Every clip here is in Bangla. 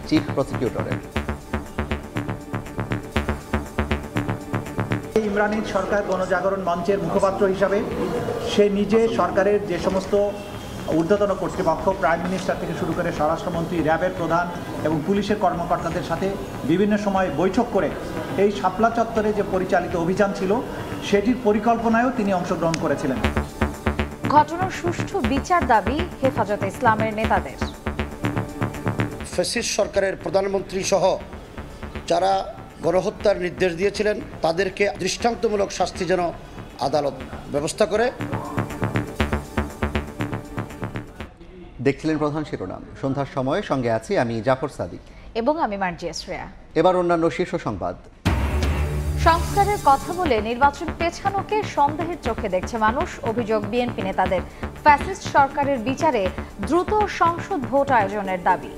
চিফ প্রসিকিউটরের। ইমরান ঈদ সরকার গণজাগরণ মঞ্চের মুখপাত্র হিসাবে সে নিজে সরকারের যে সমস্ত ঊর্ধ্বতন কর্তৃপক্ষ, প্রাইম মিনিস্টার থেকে শুরু করে স্বরাষ্ট্রমন্ত্রী, র্যাবের প্রধান এবং পুলিশের কর্মকর্তাদের সাথে বিভিন্ন সময় বৈঠক করে এই শাপলা চত্বরে যে পরিচালিত অভিযান ছিল সেটির পরিকল্পনায়ও তিনি অংশগ্রহণ করেছিলেন। ঘটনার সুষ্ঠু বিচার দাবি হেফাজতে ইসলামের নেতাদের। ফ্যাসিস্ট সরকারের প্রধানমন্ত্রী সহ যারা গণহত্যার নির্দেশ দিয়েছিলেন তাদেরকে দৃষ্টান্তমূলক শাস্তি যেন আদালত ব্যবস্থা করে। দেখছিলেন প্রধান শিরোনাম। সন্ধ্যার সময়ে সঙ্গে আছি আমি জাফর সাদিক এবং আমি মার্জিয়া শ্রেয়া। এবার অন্যান্য শীর্ষ সংবাদ। সংস্কারের কথা বলে নির্বাচন পেছানোকে সন্দেহের চোখে দেখছে মানুষ, অভিযোগ বিএনপি নেতাদের। ফ্যাসিস্ট সরকারের বিচারে দ্রুত সংসদ ভোট আয়োজনের দাবি।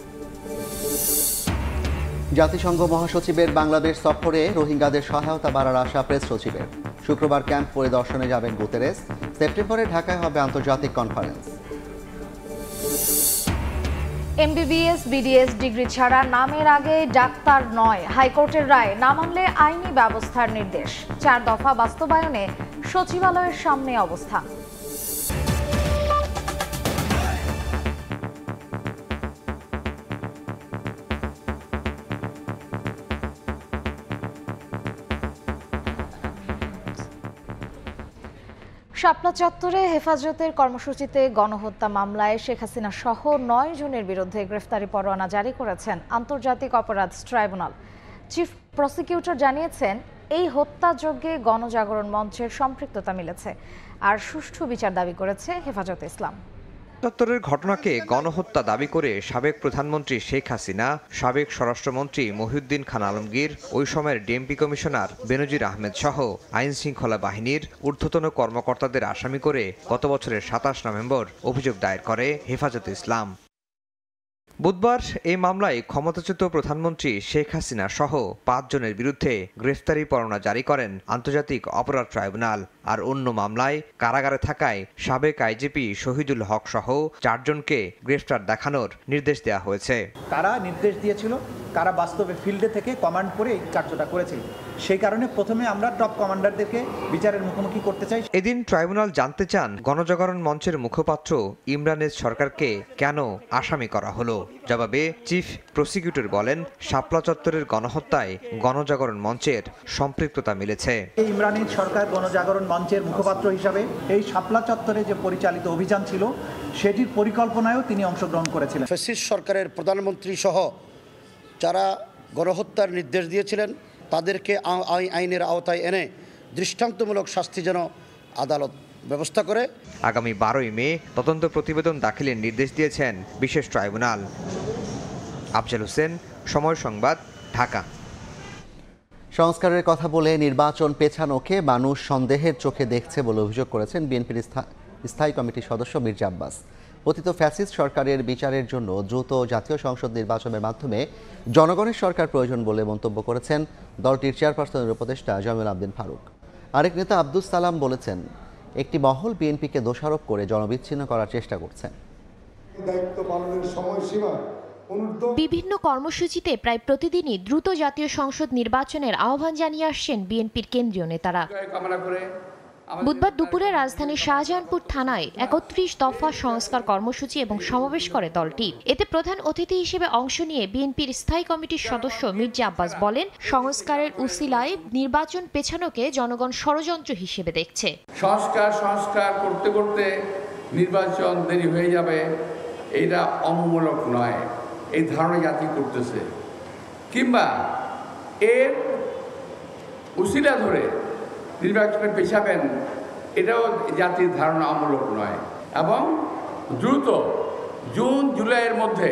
জাতিসংঘ মহাসচিবের বাংলাদেশ সফরে রোহিঙ্গাদের সহায়তা বাড়ার আশা প্রেস সচিবের। শুক্রবার ক্যাম্প পরিদর্শনে যাবেন গুতেরেস। সেপ্টেম্বরে ঢাকায় হবে আন্তর্জাতিক কনফারেন্স। এমবিবিএস বিডিএস ডিগ্রি ছাড়া নামের আগে ডাক্তার নয়, হাইকোর্টের রায় না মানলে আইনি ব্যবস্থার নির্দেশ। 4 দফা বাস্তবায়নে সচিবালয়ের সামনে অবস্থান। শাপলা চত্বরে হেফাজতের কর্মসূচিতে গণহত্যা মামলায় শেখ হাসিনা সহ 9 জনের বিরুদ্ধে গ্রেফতারি পরোয়ানা জারি করেছেন আন্তর্জাতিক অপরাধ ট্রাইব্যুনাল। চিফ প্রসিকিউটর জানিয়েছেন, এই হত্যাযজ্ঞে গণজাগরণ মঞ্চের সম্পৃক্ততা মিলেছে আর সুষ্ঠু বিচার দাবি করেছে হেফাজতে ইসলাম। চত্বরের ঘটনাকে গণহত্যা দাবি করে সাবেক প্রধানমন্ত্রী শেখ হাসিনা, সাবেক স্বরাষ্ট্রমন্ত্রী মহিউদ্দিন খান আলমগীর, ওই সময়ের ডিএমপি কমিশনার বেনজির আহমেদ সহ আইন শৃঙ্খলা বাহিনীর ঊর্ধ্বতন কর্মকর্তাদের আসামি করে গত বছরের 27 নভেম্বর অভিযোগ দায়ের করে হেফাজতে ইসলাম। বুধবার এই মামলায় ক্ষমতাচ্যুত প্রধানমন্ত্রী শেখ হাসিনা সহ 5 জনের বিরুদ্ধে গ্রেফতারি পরোয়ানা জারি করেন আন্তর্জাতিক অপরাধ ট্রাইব্যুনাল। আর অন্য মামলায় কারাগারে থাকায় সাবেক আইজিপি শহীদুল হক সহ 4 জনকে গ্রেফতার দেখানোর নির্দেশ দেওয়া হয়েছে। তারা নির্দেশ দিয়েছিল, তারা বাস্তবে ফিল্ডে থেকে কমান্ড করে এই কার্যটা করেছিল। সেই কারণে প্রথমে আমরা টপ কমান্ডারদেরকে বিচারের মুখোমুখি করতে চাই। এদিন ট্রাইব্যুনাল জানতে চান গণজাগরণ মঞ্চের মুখপাত্র ইমরান ঈদ সরকারকে কেন আসামি করা হলো। জবাবে চিফ প্রসিকিউটর বলেন, শাপলা চত্বরের গণহত্যায় গণজাগরণ মঞ্চের সম্পৃক্ততা মিলেছে। ইমরান ঈদ সরকার গণজাগরণ মঞ্চের মুখপাত্র হিসাবে এই শাপলা চত্বরে যে পরিচালিত অভিযান ছিল সেটির পরিকল্পনায়ও তিনি অংশগ্রহণ করেছিলেন। ফ্যাসিস্ট সরকারের প্রধানমন্ত্রী সহ যারা গণহত্যার নির্দেশ দিয়েছিলেন তাদেরকে আইনের আওতায় এনে দৃষ্টান্তমূলক শাস্তি যেন আদালত ব্যবস্থা করে। আগামী 12ই মে তদন্ত প্রতিবেদন দাখিলের নির্দেশ দিয়েছেন বিশেষ ট্রাইব্যুনাল। আফজাল হোসেন, সময় সংবাদ, ঢাকা। সংস্কারের কথা বলে নির্বাচন পেছানোকে মানুষ সন্দেহের চোখে দেখছে বলে অভিযোগ করেছেন বিএনপির স্থায়ী কমিটির সদস্য মির্জা আব্বাস। পতিত ফ্যাসিস্ট সরকারের বিচারের জন্য দ্রুত জাতীয় সংসদ নির্বাচনের মাধ্যমে জনগণের সরকার প্রয়োজন বলে মন্তব্য করেছেন দলটির চেয়ারপারসনের উপদেষ্টা জমিউল আবদিন ফারুক। আরেক নেতা আব্দুস সালাম বলেছেন, একটি মহল বিএনপিকে দোষারোপ করে জনবিচ্ছিন্ন করার চেষ্টা করছে। বিভিন্ন কর্মসূচিতে প্রায় প্রতিদিনই দ্রুত জাতীয় সংসদ নির্বাচনের আহ্বান জানিয়ে আসছেন বিএনপির কেন্দ্রীয় নেতারা। বুধবার দুপুরে রাজধানীর শাহজাহানপুর থানায় 31 দফা সংস্কার কর্মসূচি এবং সমাবেশ করে দলটি। এতে প্রধান অতিথি হিসেবে অংশ নিয়ে বিএনপির স্থায়ী কমিটির সদস্য মির্জা আব্বাস বলেন, সংস্কারের উসিলায় নির্বাচন পেছানোকে জনগণ ষড়যন্ত্র হিসেবে দেখছে। সংস্কার করতে করতে নির্বাচন দেরি হয়ে যাবে, এটা অমূলক নয়, এই ধারণা জাতি করতেছে, কিংবা এর উসিলা ধরে নির্বাচনে পেছাবেন, এটাও জাতির ধারণা অমূলক নয়। এবং দ্রুত জুন জুলাইয়ের মধ্যে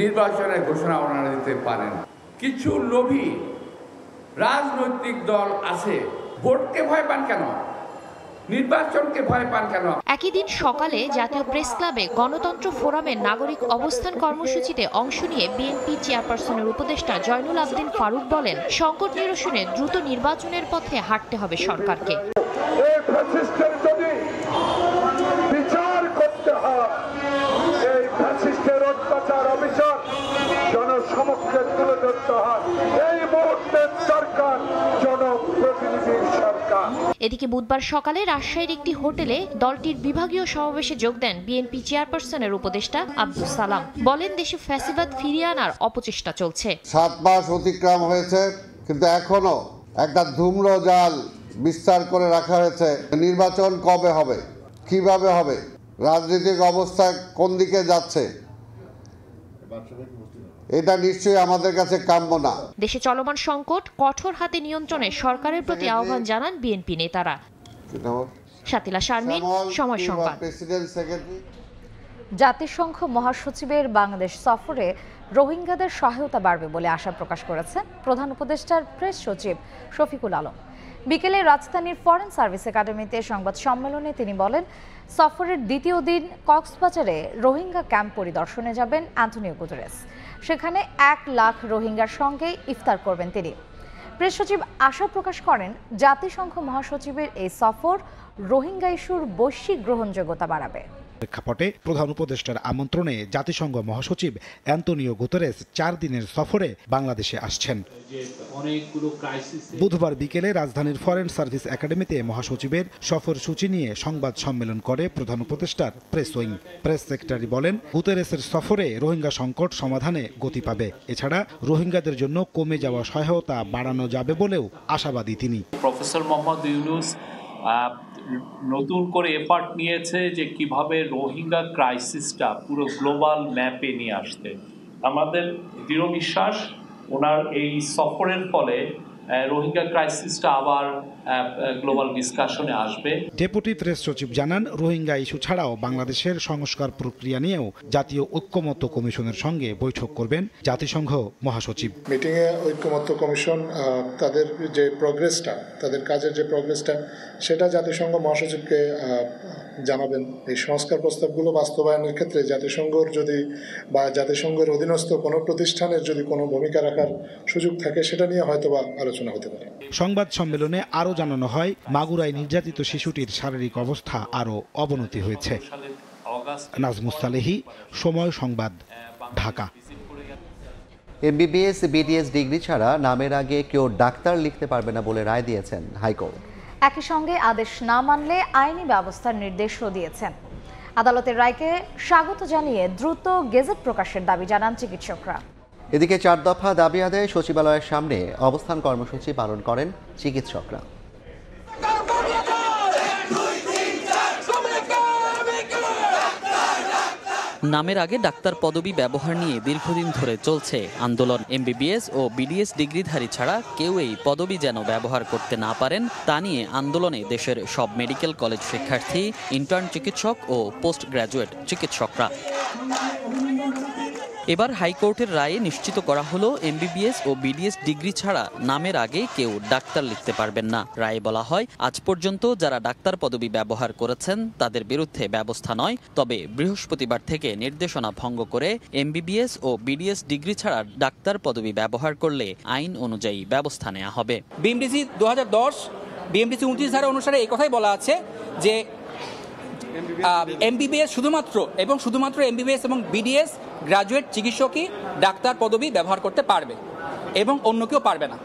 নির্বাচনের ঘোষণা ওনারা দিতে পারেন। কিছু লোভী রাজনৈতিক দল আছে, ভোটকে ভয় পান কেন, নির্বাচনকে ভয় পান কেন? একই দিন সকালে জাতীয় প্রেস ক্লাবে গণতন্ত্র ফোরামের নাগরিক অবস্থান কর্মসূচিতে অংশ নিয়ে বিএনপি চেয়ারপারসনের উপদেষ্টা জয়নুল আবদিন ফারুক বলেন, সংকট নিরসনে দ্রুত নির্বাচনের পথে হাঁটতে হবে সরকারকে। বিচার করতে হয়, এই ফ্যাসিস্টের অত্যাচার অবিচার জনসমক্ষে মানুষকে তুলে ধরতে হয়। এই মুহূর্তের সরকার জনপ্রতিনিধির সরকার। এদিকে বুধবার সকালে রাজশাহীর একটি হোটেলে দলটির বিভাগীয় সমাবেশে যোগ দেন বিএনপি চেয়ারপারসনের উপদেষ্টা আব্দুস সালাম। বলেন, দেশে ফ্যাসিবাদ ফিরিয়ে আনার অপচেষ্টা চলছে। 7 মাস অতিক্রম হয়েছে, কিন্তু এখনো একটা ধূম্রজাল বিস্তার করে রাখা হয়েছে। নির্বাচন কবে হবে, কিভাবে হবে, রাজনৈতিক অবস্থা কোন দিকে যাচ্ছে, এটা নিশ্চয়ই আমাদের কাছে কাম্য না। দেশে চলমান সংকট কঠোর হাতে নিয়ন্ত্রণে সরকারের প্রতি আহ্বান জানান বিএনপি নেতারা। শাতিলা শারমিন, সময় সংবাদ। জাতিসংঘ মহাসচিবের বাংলাদেশ সফরে রোহিঙ্গাদের সহায়তা বাড়বে বলে আশা প্রকাশ করেছেন প্রধান উপদেষ্টার প্রেস সচিব শফিকুল আলম। বিকেলে রাজধানীর ফরেন সার্ভিস একাডেমিতে সংবাদ সম্মেলনে তিনি বলেন, সফরের দ্বিতীয় দিন কক্সবাজারে রোহিঙ্গা ক্যাম্প পরিদর্শনে যাবেন অ্যান্টনিও গুতেরেস। সেখানে 1 লাখ রোহিঙ্গার সঙ্গে ইফতার করবেন তিনি। প্রেস সচিব আশা প্রকাশ করেন, জাতিসংঘ মহাসচিবের এই সফর রোহিঙ্গা ইস্যুর বৈশ্বিক গ্রহণযোগ্যতা বাড়াবে। প্রেক্ষাপটে প্রধান উপদেষ্টার আমন্ত্রণে জাতিসংঘ মহাসচিব অ্যান্টনিও গুতেরেস 4 দিনের সফরে বাংলাদেশে আসছেন। বুধবার বিকেলে রাজধানীর ফরেন সার্ভিস একাডেমিতে মহাসচিবের সফর সূচি নিয়ে সংবাদ সম্মেলন করে প্রধান উপদেষ্টার প্রেস উইং। প্রেস সেক্রেটারি বলেন, গুতেরেসের সফরে রোহিঙ্গা সংকট সমাধানে গতি পাবে। এছাড়া রোহিঙ্গাদের জন্য কমে যাওয়া সহায়তা বাড়ানো যাবে বলেও আশাবাদী তিনি। প্রফেসর মোহাম্মদ ইউনূস নতুন করে এফার্ট নিয়েছে যে কিভাবে রোহিঙ্গা ক্রাইসিসটা পুরো গ্লোবাল ম্যাপে নিয়ে আসতে। আমাদের দৃঢ় বিশ্বাস ওনার এই সফরের ফলে রোহিঙ্গা ক্রাইসিসটা আবার গ্লোবাল ডিসকাশনে আসবে। ডেপুটি প্রেস সচিব জানান, রোহিঙ্গা ইস্যু ছাড়াও বাংলাদেশের সংস্কার প্রক্রিয়া নিয়েও জাতীয় ঐক্যমত্য কমিশনের সঙ্গে বৈঠক করবেন জাতিসংঘ মহাসচিব। মিটিংয়ে ঐক্যমত্য কমিশন তাদের যে প্রোগ্রেসটা, তাদের কাজের যে প্রোগ্রেসটা, সেটা জাতিসংঘ মহাসচিবকে জানাবেন। এই সংস্কার প্রস্তাবগুলো বাস্তবায়নের ক্ষেত্রে জাতিসংঘের যদি বা জাতিসংঘের অধীনস্থ কোনো প্রতিষ্ঠানের যদি কোনো ভূমিকা রাখার সুযোগ থাকে, সেটা নিয়ে হয়তোবা আলোচনা হতে পারে। সংবাদ সম্মেলনে আরও জানানো হয়, মাগুরায় নির্যাতিত শিশুটির শারীরিক অবস্থা আরও অবনতি হয়েছে। নাজমুস সালেহী, সময় সংবাদ, ঢাকা। এমবিবিএস বিডিএস ডিগ্রি ছাড়া নামের আগে কেউ ডাক্তার লিখতে পারবে না বলে রায় দিয়েছেন হাইকোর্ট। একই সঙ্গে আদেশ না মানলে আইনি ব্যবস্থার নির্দেশও দিয়েছেন। আদালতের রায়কে স্বাগত জানিয়ে দ্রুত গেজেট প্রকাশের দাবি জানান চিকিৎসকরা। এদিকে 4 দফা দাবি আদায়ে সচিবালয়ের সামনে অবস্থান কর্মসূচি পালন করেন চিকিৎসকরা। নামের আগে ডাক্তার পদবি ব্যবহার নিয়ে দীর্ঘদিন ধরে চলছে আন্দোলন। এমবিবিএস ও বিডিএস ডিগ্রিধারী ছাড়া কেউ এই পদবি যেন ব্যবহার করতে না পারেন, তা নিয়ে আন্দোলনে দেশের সব মেডিকেল কলেজ শিক্ষার্থী, ইন্টার্ন চিকিৎসক ও পোস্ট গ্র্যাজুয়েট চিকিৎসকরা। এবার হাইকোর্টের রায়ে নিশ্চিত করা হলো, এমবিবিএস ও বিডিএস ডিগ্রি ছাড়া নামের আগে কেউ ডাক্তার লিখতে পারবেন না। রায়ে বলা হয়, আজ পর্যন্ত যারা ডাক্তার পদবি ব্যবহার করেছেন তাদের বিরুদ্ধে ব্যবস্থা নয়, তবে বৃহস্পতিবার থেকে নির্দেশনা ভঙ্গ করে এমবিবিএস ও বিডিএস ডিগ্রি ছাড়া ডাক্তার পদবি ব্যবহার করলে আইন অনুযায়ী ব্যবস্থা নেওয়া হবে। বিএমডিসি 2010 বিএমডিসি 29 ধারা অনুসারে এই কথাই বলা আছে যে এমবিবিএস শুধুমাত্র এমবিবিএস এবং বিডিএস গ্রাজুয়েট চিকিৎসকই ডাক্তার পদবি ব্যবহার করতে পারবে এবং অন্য কেউ পারবে না।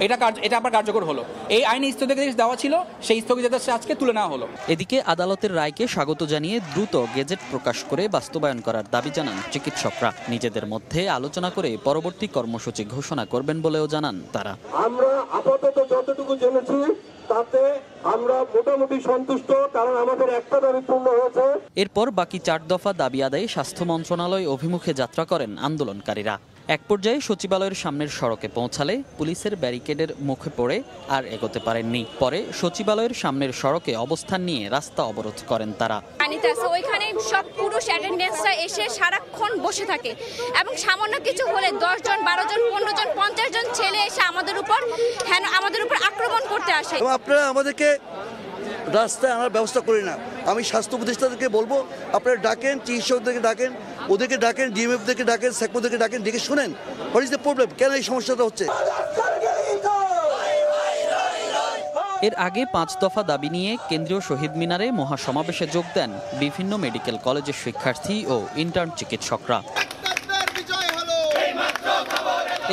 এটা আবার কার্যকর হলো। এই আইনে স্থগিতাদেশ দেওয়া ছিল, সেই স্থগিতাদেশ আজকে তুলে নেওয়া হলো। এদিকে আদালতের রায়কে স্বাগত জানিয়ে দ্রুত গেজেট প্রকাশ করে বাস্তবায়ন করার দাবি জানান চিকিৎসকরা। নিজেদের মধ্যে আলোচনা করে পরবর্তী কর্মসূচি ঘোষণা করবেন বলেও জানান তারা। আমরা আপাতত যতটুকু জেনেছি তাতে আমরা মোটামুটি সন্তুষ্ট, কারণ আমাদের একটা দাবি পূর্ণ হয়েছে। এরপর বাকি 4 দফা দাবি আদায়ে স্বাস্থ্য মন্ত্রণালয় অভিমুখে যাত্রা করেন আন্দোলনকারীরা। এক পর্যায়ে সচিবালয়ের সামনের সড়কে পৌঁছালে পুলিশের ব্যারিকেডের মুখে পড়ে আর এগোতে পারেননি। পরে সচিবালয়ের সামনের সড়কে অবস্থান নিয়ে রাস্তা অবরোধ করেন তারা। ওইখানে সব পুরুষ অ্যাটেন্ডেন্সরা এসে সারাক্ষণ বসে থাকে এবং সামান্য কিছু হলে 10 জন 12 জন 15 জন 50 জন ছেলে এসে আমাদের উপর আক্রমণ করতে আসে। আপনারা আমাদেরকে রাস্তায় আনার ব্যবস্থা করি না। আমি স্বাস্থ্য প্রতিষ্ঠানকে বলবো, আপনারা ডাকেন, চিকিৎসকদেরকে ডাকেন, ওদেরকে ডাকেন, ডিএমএফদেরকে ডাকেন, সেকমোদেরকে ডাকেন, ডেকে শোনেন হোয়াট ইজ দ্য প্রবলেম, কেন এই সমস্যাটা হচ্ছে। এর আগে 5 দফা দাবি নিয়ে কেন্দ্রীয় শহীদ মিনারে মহাসমাবেশে যোগ দেন বিভিন্ন মেডিকেল কলেজের শিক্ষার্থী ও ইন্টার্ন চিকিৎসকরা।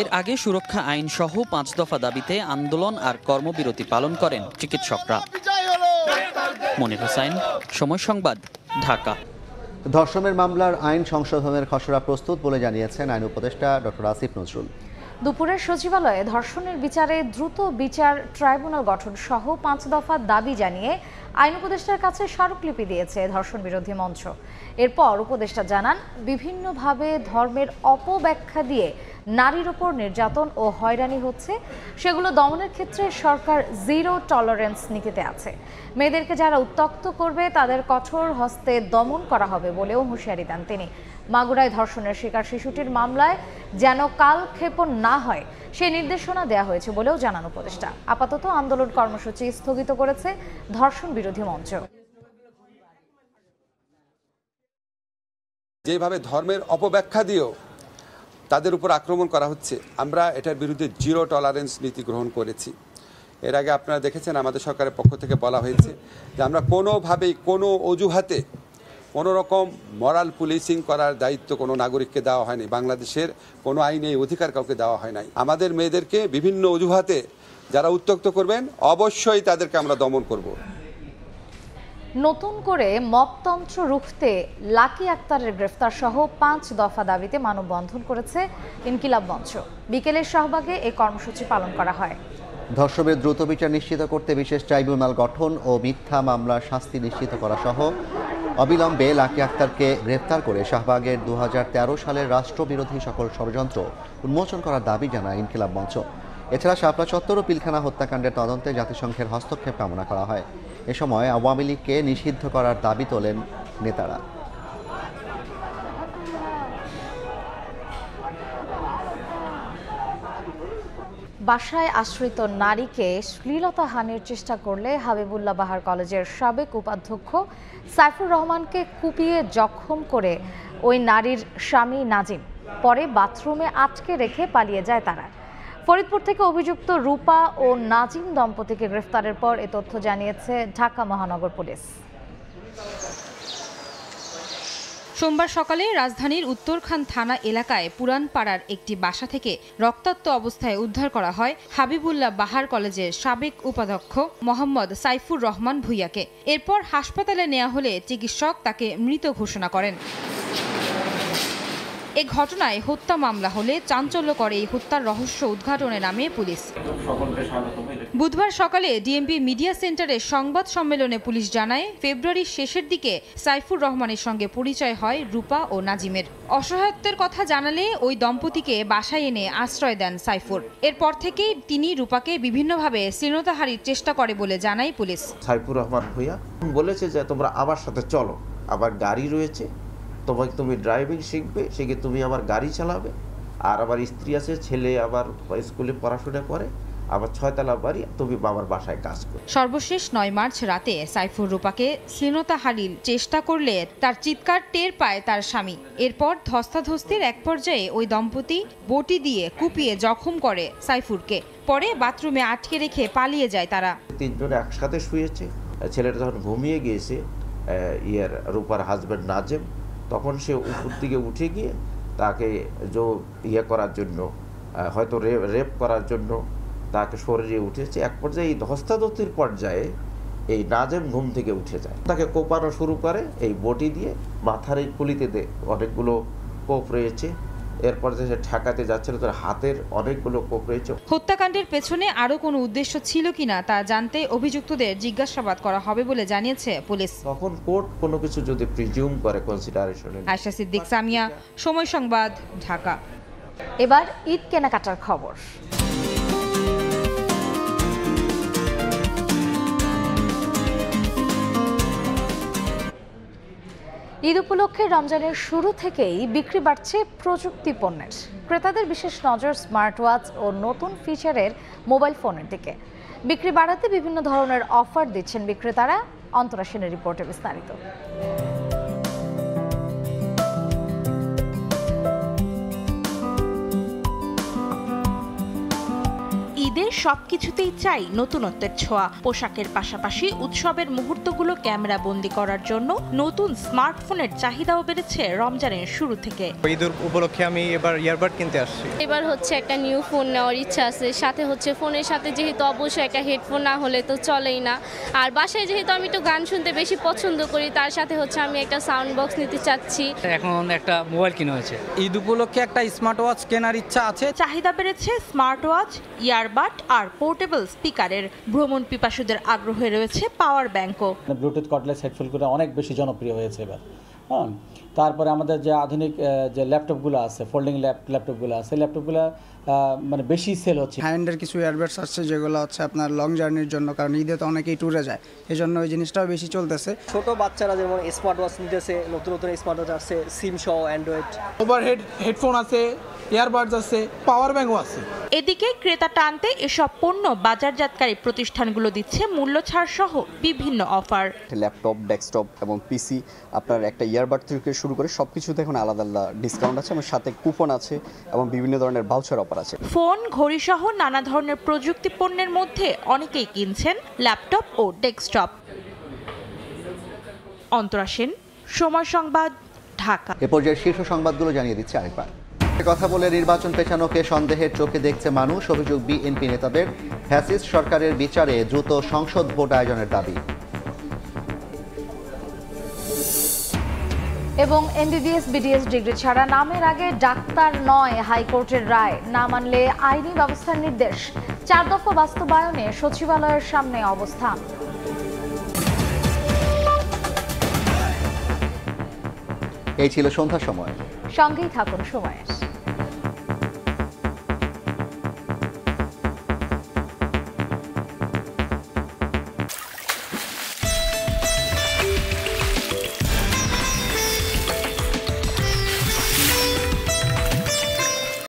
এর আগে সুরক্ষা আইন সহ 5 দফা দাবিতে আন্দোলন আর কর্মবিরতি পালন করেন চিকিৎসকরা। মনির হোসেন, সময় সংবাদ, ঢাকা। ধর্ষণের মামলার আইন সংশোধনের খসড়া প্রস্তুত বলে জানিয়েছেন আইন উপদেষ্টা ডক্টর আসিফ নজরুল। দুপুরে সচিবালয়ে ধর্ষণের বিচারে দ্রুত বিচার ট্রাইব্যুনাল গঠন সহ 5 দফা দাবি জানিয়ে আইন উপদেষ্টার কাছে স্মারকলিপি দিয়েছে ধর্ষণ বিরোধী মঞ্চ। এরপর উপদেষ্টা জানান, বিভিন্নভাবে ধর্মের অপব্যাখ্যা দিয়ে নারীর ওপর নির্যাতন ও হয়রানি হচ্ছে, সেগুলো দমনের ক্ষেত্রে সরকার জিরো টলারেন্স নীতিতে আছে। মেয়েদেরকে যারা উত্ত্যক্ত করবে তাদের কঠোর হস্তে দমন করা হবে বলেও হুঁশিয়ারি দেন তিনি। মাগুরায় ধর্ষণের শিকার শিশুটির মামলায় যেন কালক্ষেপণ না হয় সেই নির্দেশনা দেওয়া হয়েছে বলেও জানান উপদেষ্টা। আপাতত আন্দোলন কর্মসূচি স্থগিত করেছে ধর্ষণ বিরোধী মঞ্চ। যেভাবে ধর্মের অপব্যাখ্যা দিয়েও তাদের উপর আক্রমণ করা হচ্ছে, আমরা এটার বিরুদ্ধে জিরো টলারেন্স নীতি গ্রহণ করেছি। এর আগে আপনারা দেখেছেন আমাদের সরকারের পক্ষ থেকে বলা হয়েছে যে আমরা কোনোভাবেই কোনো অজুহাতে কোনো রকম মরাল পুলিশিং করার দায়িত্ব কোনো নাগরিককে দেওয়া হয়নি। বাংলাদেশের কোনো আইনে এই অধিকার কাউকে দেওয়া হয় নাই। আমাদের মেয়েদেরকে বিভিন্ন অজুহাতে যারা উত্ত্যক্ত করবেন অবশ্যই তাদেরকে আমরা দমন করব। নতুন করে মবতন্ত্র রুখতে লাকি আক্তারের গ্রেফতার সহ 5 দফা দাবিতে মানববন্ধন করেছে ইনকিলাব মঞ্চ। বিকেলের শাহবাগে এই কর্মসূচি পালন করা হয়। ধর্ষণের দ্রুত বিচার নিশ্চিত করতে বিশেষ ট্রাইব্যুনাল গঠন ও মিথ্যা মামলার শাস্তি নিশ্চিত করা সহ অবিলম্বে লাকি আক্তারকে গ্রেফতার করে শাহবাগের 2013 সালের রাষ্ট্রবিরোধী সকল ষড়যন্ত্র উন্মোচন করার দাবি জানায় ইনকিলাব মঞ্চ। এছাড়া শাপলা চত্বর ও পিলখানা হত্যাকাণ্ডের তদন্তে জাতিসংঘের হস্তক্ষেপ কামনা করা হয়। এ সময় আওয়ামী লীগকে নিষিদ্ধ করার দাবি তোলেন নেতারা। বাসায় আশ্রিত নারীকে শ্লীলতাহানির চেষ্টা করলে হাবিবুল্লাহ বাহার কলেজের সাবেক উপাধ্যক্ষ সাইফুর রহমানকে কুপিয়ে জখম করে ওই নারীর স্বামী নাজিম পরে বাথরুমে আটকে রেখে পালিয়ে যায় তারা। ফরিদপুর থেকে অভিযুক্ত রূপা ও নাজিম দম্পতিকে গ্রেফতারের পর এ তথ্য জানিয়েছে ঢাকা মহানগর পুলিশ। সোমবার সকালে রাজধানীর উত্তরখান থানা এলাকায় পুরানপাড়ার একটি বাসা থেকে রক্তাক্ত অবস্থায় উদ্ধার করা হয় হাবিবুল্লাহ বাহার কলেজের সাবেক উপাধ্যক্ষ মোহাম্মদ সাইফুর রহমান ভূঁইয়াকে। এরপর হাসপাতালে নেওয়া হলে চিকিৎসক তাকে মৃত ঘোষণা করেন। এ ঘটনায় হত্যা মামলা হলে চাঞ্চল্যকর এই হত্যার রহস্য উদ্ঘাটনে নামে পুলিশ। বুধবার সকালে ডিএমপি মিডিয়া সেন্টারে সংবাদ সম্মেলনে পুলিশ জানায়, ফেব্রুয়ারির শেষের দিকে সাইফুর রহমানের সঙ্গে পরিচয় হয় রূপা ও নাজিমের। অসহায়ত্বের কথা জানালে ওই দম্পতিকে বাসায় এনে আশ্রয় দেন সাইফুর। এরপর থেকেই তিনি রূপাকে বিভিন্নভাবে শ্লীলতাহানির চেষ্টা করে বলে জানায় পুলিশ। সাইফুর রহমান ভূঁইয়া বলেছে যে তোমরা আমার সাথে চলো, আবার গাড়ি রয়েছে, তুমি ড্রাইভিং শিখবে, শিখে তুমি আমার গাড়ি চালাবে, আর আমার স্ত্রী আছে, ছেলে আবার স্কুলে পড়াশোনা করে, আবার 6 তলা বাড়ি, তুমি বাবার বাসায় কাজ করো। সর্বশেষ 9 মার্চ রাতে সাইফুর রূপাকে শ্লীলতাহানির চেষ্টা করলে তার চিৎকার টের পায় তার স্বামী। এরপর ধস্তাধস্তির এক পর্যায়ে ওই দম্পতি বটি দিয়ে কুপিয়ে জখম করে সাইফুরকে। পরে বাথরুমে আটকে রেখে পালিয়ে যায় তারা। 3 জন একসাথে শুয়েছে। ছেলেটা যখন ঘুমিয়ে গিয়েছে, রূপার হাজব্যান্ড নাজিম, তখন সে উপর দিকে উঠে গিয়ে তাকে করার জন্য, হয়তো রেপ করার জন্য তাকে শরীরে উঠেছে। এক পর্যায়ে এই ধস্তাধস্তির পর্যায়ে এই নাজিম ঘুম থেকে উঠে যায়, তাকে কোপানো শুরু করে এই বটি দিয়ে। মাথার এই খুলিতে অনেকগুলো কোপ রয়েছে। এরপর যে ঠেকাতে যাচ্ছিল তার হাতের অনেকগুলো কোপ রয়েছে। হত্যাকাণ্ডের পেছনে আরো কোনো উদ্দেশ্য ছিল কিনা তা জানতে অভিযুক্তদের জিজ্ঞাসাবাদ করা হবে বলে জানিয়েছে পুলিশ। তখন কোর্ট কোনো কিছু যদি প্রিজিউম করে কনসিডারেশনে। আয়েশা সিদ্দিক, সামিয়া, সময় সংবাদ, ঢাকা। এবার ঈদ কেনাকাটার খবর। ঈদ উপলক্ষে রমজানের শুরু থেকেই বিক্রি বাড়ছে প্রযুক্তি পণ্যের। ক্রেতাদের বিশেষ নজর স্মার্ট ওয়াচ ও নতুন ফিচারের মোবাইল ফোনের দিকে। বিক্রি বাড়াতে বিভিন্ন ধরনের অফার দিচ্ছেন বিক্রেতারা। অন্তরা সেনের রিপোর্টে বিস্তারিত। ঈদ ঈদের সবকিছুতেই চাই নতুনত্বের ছোঁয়া। পোশাকের পাশাপাশি উৎসবের মুহূর্তগুলো ক্যামেরা বন্দি করার জন্য নতুন স্মার্টফোনের চাহিদাও বেড়েছে রমজানের শুরু থেকে। ঈদ উপলক্ষে আমি এবার ইয়ারবাড কিনতে আসছি। এবার হচ্ছে একটা নিউ ফোন নেওয়ার ইচ্ছা আছে, সাথে হচ্ছে ফোনের সাথে যেহেতু অবশ্যই একটা হেডফোন না হলে তো চলেই না, আর বাসায় যেহেতু আমি একটু গান শুনতে বেশি পছন্দ করি, তার সাথে হচ্ছে আমি একটা সাউন্ড বক্স নিতে চাচ্ছি। এখন একটা মোবাইল কিনা হয়েছে, ঈদ উপলক্ষে একটা স্মার্ট ওয়াচ কেনার ইচ্ছা আছে। চাহিদা বেড়েছে স্মার্ট ওয়াচ, ইয়ারবাড আর পোর্টেবল স্পিকারের। ভ্রমণ পিপাসুদের আগ্রহে রয়েছে পাওয়ার ব্যাংকও। ব্লুটুথ কর্ডলেস হেডফোনগুলো অনেক বেশি জনপ্রিয় হয়েছে এবার। হ্যাঁ, তারপরে আমাদের যে আধুনিক যে ল্যাপটপগুলো আছে, ফোল্ডিং ল্যাপটপগুলো আছে, ল্যাপটপগুলো মানে বেশি সেল হচ্ছে। হ্যান্ডের কিছু ইয়ারবাডস আসছে যেগুলো হচ্ছে আপনার লং জার্নির জন্য, কারণ ঈদে তো অনেকেই ট্যুরে যায়, এই জন্য ওই জিনিসটাও বেশি চলতেছে। ছোট বাচ্চারা যেমন স্মার্ট ওয়াচ নিতেছে, নতুন নতুন স্মার্ট ওয়াচ আসছে, সিম সহ অ্যান্ড্রয়েড। ওভারহেড হেডফোন আছে, ইয়ারবাডস আছে, পাওয়ার ব্যাংকও আছে। এদিকে ক্রেতা টানতে এসব পণ্য বাজারজাতকারী প্রতিষ্ঠানগুলো দিচ্ছে মূল্য ছাড় সহ বিভিন্ন অফার। ল্যাপটপ, ডেস্কটপ এবং পিসি, আপনার একটা ইয়ারবাড থেকে শুরু করে সবকিছুতে এখন আলাদা আলাদা ডিসকাউন্ট আছে এবং সাথে কুপন আছে এবং বিভিন্ন ধরনের ভাউচার অফার আছে। ফোন, ঘড়ি সহ নানা ধরনের প্রযুক্তি পণ্যের মধ্যে অনেকেই কিনছেন ল্যাপটপ ও ডেস্কটপ। অন্তরা সেন, সময় সংবাদ, ঢাকা। এ পর্যায়ে শীর্ষ সংবাদগুলো জানিয়ে দিচ্ছে আরেকবার। কথা বলে নির্বাচন পেছানোকে সন্দেহের চোখে দেখছে মানুষ, অভিযোগ বিএনপি নেতাদের। ফ্যাসিস্ট সরকারের বিচারে দ্রুত সংসদ ভোট আয়োজনের দাবি। এবং এমবিবিএস বিডিএস ডিগ্রি ছাড়া নামের আগে ডাক্তার নয়, হাইকোর্টের রায়। না মানলে আইনি ব্যবস্থার নির্দেশ। 4 দফা বাস্তবায়নে সচিবালয়ের সামনে অবস্থান। এই ছিল সন্ধ্যার সময়। সঙ্গেই থাকুন সময়।